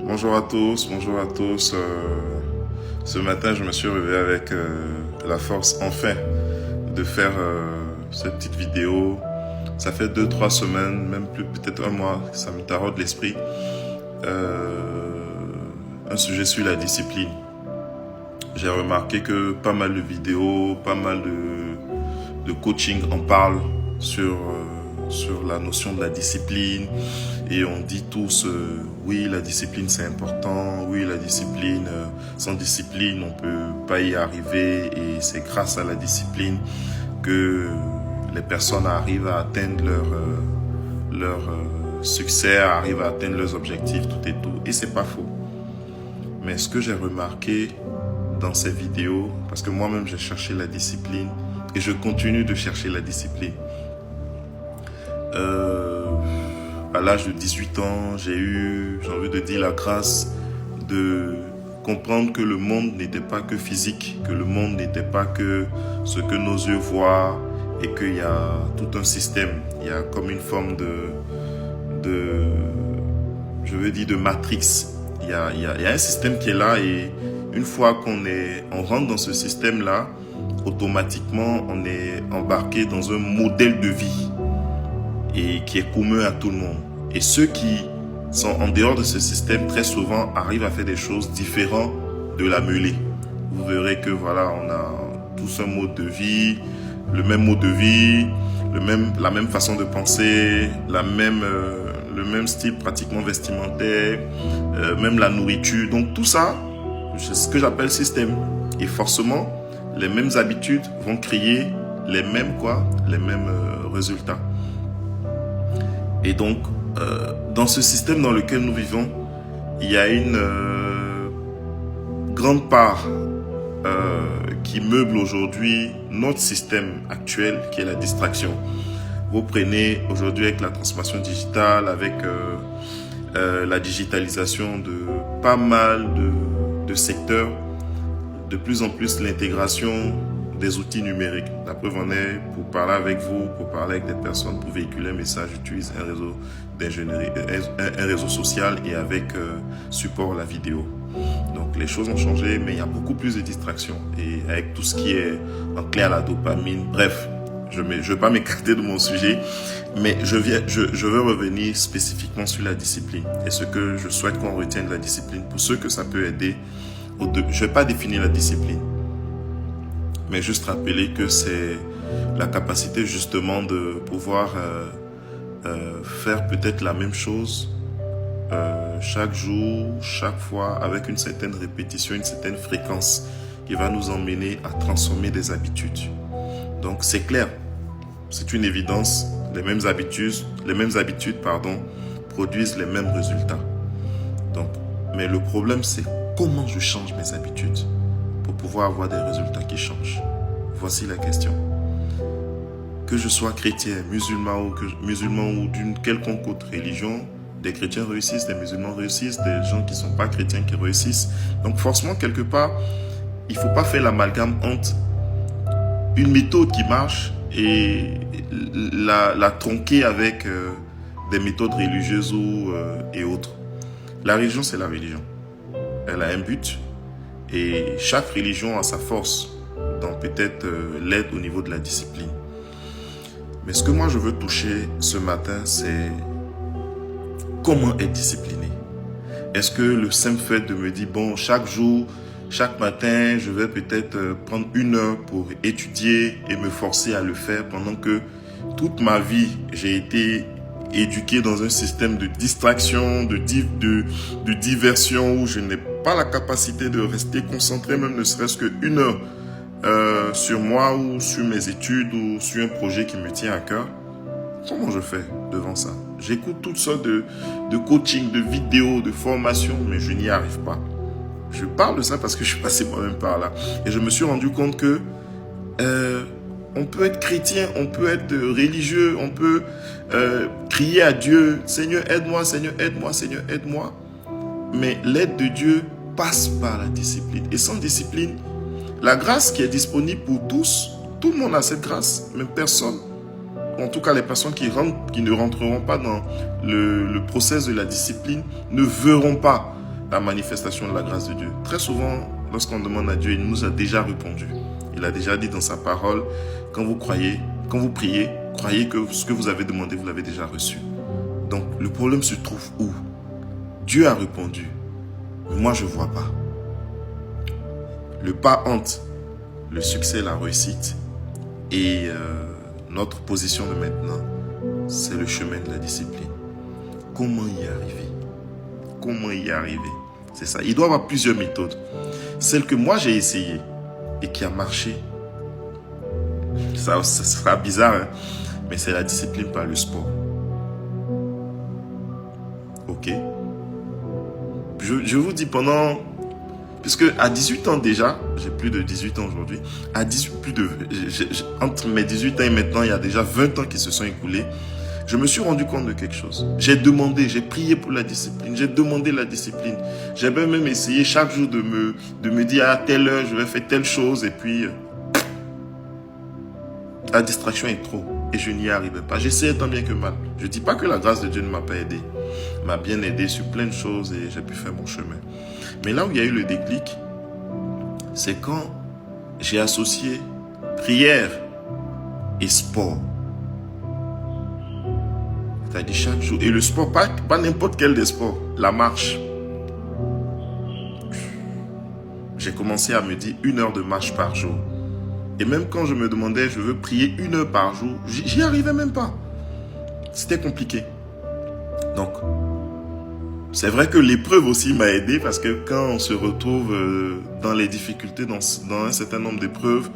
Bonjour à tous, bonjour à tous. Ce matin, je me suis réveillé avec la force enfin de faire cette petite vidéo. Ça fait 2-3 semaines, même plus, peut-être un mois, que ça me taraude l'esprit. Un sujet sur la discipline. J'ai remarqué que pas mal de vidéos, pas mal de coaching en parlent sur la notion de la discipline. Et on dit tous, oui, la discipline c'est important, oui, la discipline, sans discipline on peut pas y arriver et c'est grâce à la discipline que les personnes arrivent à atteindre leur succès, arrivent à atteindre leurs objectifs, tout et tout. Et c'est pas faux. Mais ce que j'ai remarqué dans ces vidéos, parce que moi-même j'ai cherché la discipline et je continue de chercher la discipline. À l'âge de 18 ans, j'ai envie de dire, la grâce de comprendre que le monde n'était pas que physique, que le monde n'était pas que ce que nos yeux voient et qu'il y a tout un système. Il y a comme une forme je veux dire, de matrix. Il y a un système qui est là et une fois on rentre dans ce système-là, automatiquement, on est embarqué dans un modèle de vie et qui est commun à tout le monde. Et ceux qui sont en dehors de ce système, très souvent, arrivent à faire des choses différentes de la mêlée. Vous verrez que voilà, on a tous un mode de vie, le même mode de vie, la même façon de penser, le même style pratiquement vestimentaire, même la nourriture. Donc tout ça, c'est ce que j'appelle système. Et forcément, les mêmes habitudes vont créer les mêmes résultats. Et donc, dans ce système dans lequel nous vivons, il y a une grande part qui meuble aujourd'hui notre système actuel, qui est la distraction. Vous prenez aujourd'hui avec la transformation digitale, avec la digitalisation de pas mal de secteurs, de plus en plus l'intégration des outils numériques. La preuve en est, pour parler avec vous, pour parler avec des personnes, pour véhiculer un message, j'utilise un réseau d'ingénierie, un réseau social et avec support la vidéo. Donc les choses ont changé, mais il y a beaucoup plus de distractions. Et avec tout ce qui est en clair, la dopamine, bref, je ne vais pas m'écarter de mon sujet, mais je veux revenir spécifiquement sur la discipline. Et ce que je souhaite qu'on retienne de la discipline, pour ceux que ça peut aider, je ne vais pas définir la discipline, mais juste rappeler que c'est la capacité justement de pouvoir faire peut-être la même chose chaque jour, chaque fois, avec une certaine répétition, une certaine fréquence qui va nous emmener à transformer des habitudes. Donc c'est clair, c'est une évidence, les mêmes habitudes produisent les mêmes résultats. Donc, mais le problème c'est comment je change mes habitudes pour pouvoir avoir des résultats qui changent. Voici la question. Que je sois chrétien, musulman ou d'une quelconque autre religion, des chrétiens réussissent, des musulmans réussissent, des gens qui ne sont pas chrétiens qui réussissent. Donc forcément, quelque part, il ne faut pas faire l'amalgame entre une méthode qui marche et la tronquer avec des méthodes religieuses et autres. La religion, c'est la religion. Elle a un but. Et chaque religion a sa force dans peut-être l'aide au niveau de la discipline. Mais ce que moi je veux toucher ce matin, c'est comment être discipliné. Est-ce que le simple fait de me dire, bon, chaque jour, chaque matin, je vais peut-être prendre 1 heure pour étudier et me forcer à le faire pendant que toute ma vie, j'ai été éduqué dans un système de distraction, de diversion où je n'ai pas la capacité de rester concentré, même ne serait-ce que 1 heure sur moi ou sur mes études ou sur un projet qui me tient à cœur. Comment je fais devant ça? J'écoute toutes sortes de coaching, de vidéos, de formations, mais je n'y arrive pas. Je parle de ça parce que je suis passé moi-même par là. Et je me suis rendu compte que on peut être chrétien, on peut être religieux, on peut crier à Dieu, Seigneur aide-moi, Seigneur aide-moi, Seigneur aide-moi. Mais l'aide de Dieu passe par la discipline. Et sans discipline, la grâce qui est disponible pour tous, tout le monde a cette grâce, mais personne, en tout cas les personnes qui ne rentreront pas dans le process de la discipline, ne verront pas la manifestation de la grâce de Dieu. Très souvent, lorsqu'on demande à Dieu, il nous a déjà répondu. Il a déjà dit dans sa parole, quand vous priez, croyez que ce que vous avez demandé, vous l'avez déjà reçu. Donc, le problème se trouve où? Dieu a répondu, mais moi je ne vois pas. Le pas hante le succès, la réussite. Et notre position de maintenant, c'est le chemin de la discipline. Comment y arriver? Comment y arriver? C'est ça. Il doit y avoir plusieurs méthodes. Celle que moi j'ai essayée et qui a marché, ça sera bizarre, hein? Mais c'est la discipline par le sport. Ok? Je vous dis puisque à 18 ans déjà, j'ai plus de 18 ans aujourd'hui, entre mes 18 ans et maintenant, il y a déjà 20 ans qui se sont écoulés, je me suis rendu compte de quelque chose. J'ai prié pour la discipline, j'ai demandé la discipline. J'ai même essayé chaque jour de me dire à telle heure, je vais faire telle chose et puis la distraction est trop et je n'y arrivais pas. J'essayais tant bien que mal. Je ne dis pas que la grâce de Dieu ne m'a pas aidé. M'a bien aidé sur plein de choses et j'ai pu faire mon chemin. Mais là où il y a eu le déclic, c'est quand j'ai associé prière et sport. C'est-à-dire chaque jour. Et le sport, pas n'importe quel des sports, la marche. J'ai commencé à me dire 1 heure de marche par jour. Et même quand je me demandais, je veux prier 1 heure par jour, j'y arrivais même pas. C'était compliqué. Donc, c'est vrai que l'épreuve aussi m'a aidé parce que quand on se retrouve dans les difficultés, dans un certain nombre d'épreuves,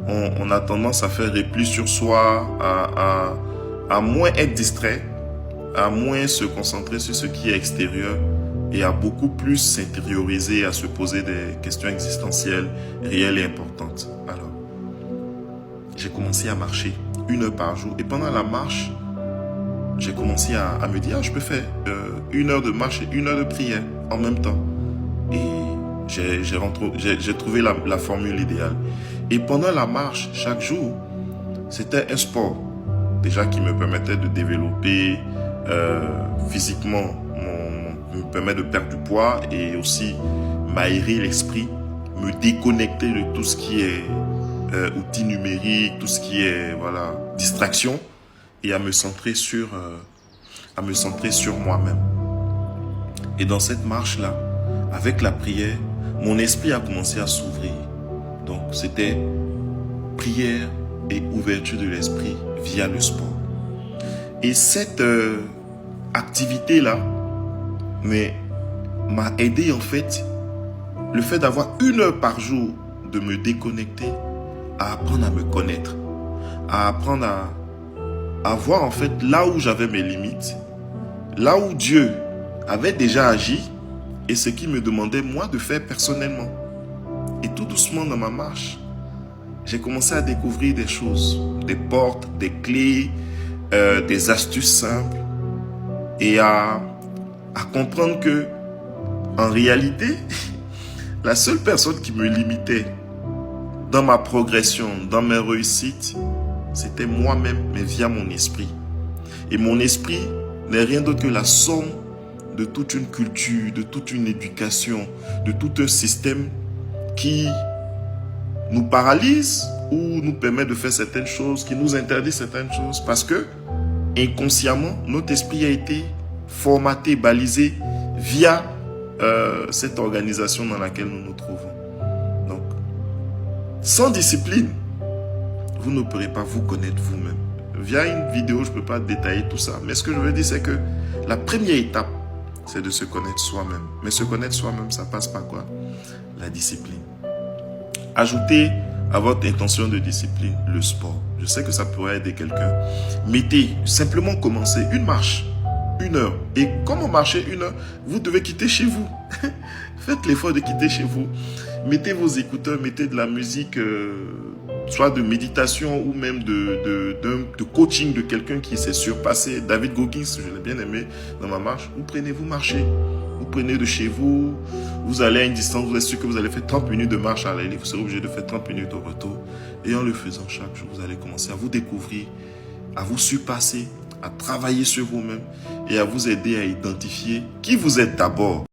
on a tendance à faire repli sur soi, à moins être distrait, à moins se concentrer sur ce qui est extérieur et à beaucoup plus s'intérioriser, à se poser des questions existentielles, réelles et importantes. Alors, j'ai commencé à marcher 1 heure par jour et pendant la marche, j'ai commencé à me dire, je peux faire 1 heure de marche et 1 heure de prière en même temps. Et j'ai trouvé la formule idéale. Et pendant la marche, chaque jour, c'était un sport déjà qui me permettait de développer physiquement, me permet de perdre du poids et aussi m'aérer l'esprit, me déconnecter de tout ce qui est outils numériques, tout ce qui est distraction. Et à me centrer sur moi-même. Et dans cette marche-là, avec la prière, mon esprit a commencé à s'ouvrir. Donc, c'était prière et ouverture de l'esprit via le sport. Et cette activité-là m'a aidé en fait, le fait d'avoir 1 heure par jour de me déconnecter, à apprendre à me connaître, à apprendre à voir en fait là où j'avais mes limites, là où Dieu avait déjà agi et ce qu'il me demandait moi de faire personnellement. Et tout doucement dans ma marche, j'ai commencé à découvrir des choses, des portes, des clés, des astuces simples et à comprendre que en réalité, la seule personne qui me limitait dans ma progression, dans mes réussites, c'était moi-même, mais via mon esprit. Et mon esprit n'est rien d'autre que la somme de toute une culture, de toute une éducation, de tout un système qui nous paralyse ou nous permet de faire certaines choses, qui nous interdit certaines choses, parce que inconsciemment, notre esprit a été formaté, balisé via cette organisation dans laquelle nous nous trouvons. Donc, sans discipline, vous ne pourrez pas vous connaître vous-même. Via une vidéo, je ne peux pas détailler tout ça. Mais ce que je veux dire, c'est que la première étape, c'est de se connaître soi-même. Mais se connaître soi-même, ça passe par quoi? La discipline. Ajoutez à votre intention de discipline le sport. Je sais que ça pourrait aider quelqu'un. Simplement commencer une marche, 1 heure. Et comment marcher 1 heure? Vous devez quitter chez vous. Faites l'effort de quitter chez vous. Mettez vos écouteurs, mettez de la musique, soit de méditation ou même de coaching de quelqu'un qui s'est surpassé. David Goggins, je l'ai bien aimé dans ma marche. Vous marchez. Vous prenez de chez vous, vous allez à une distance, vous êtes sûr que vous allez faire 30 minutes de marche à l'aller, vous serez obligé de faire 30 minutes au retour. Et en le faisant chaque jour, vous allez commencer à vous découvrir, à vous surpasser, à travailler sur vous-même et à vous aider à identifier qui vous êtes d'abord.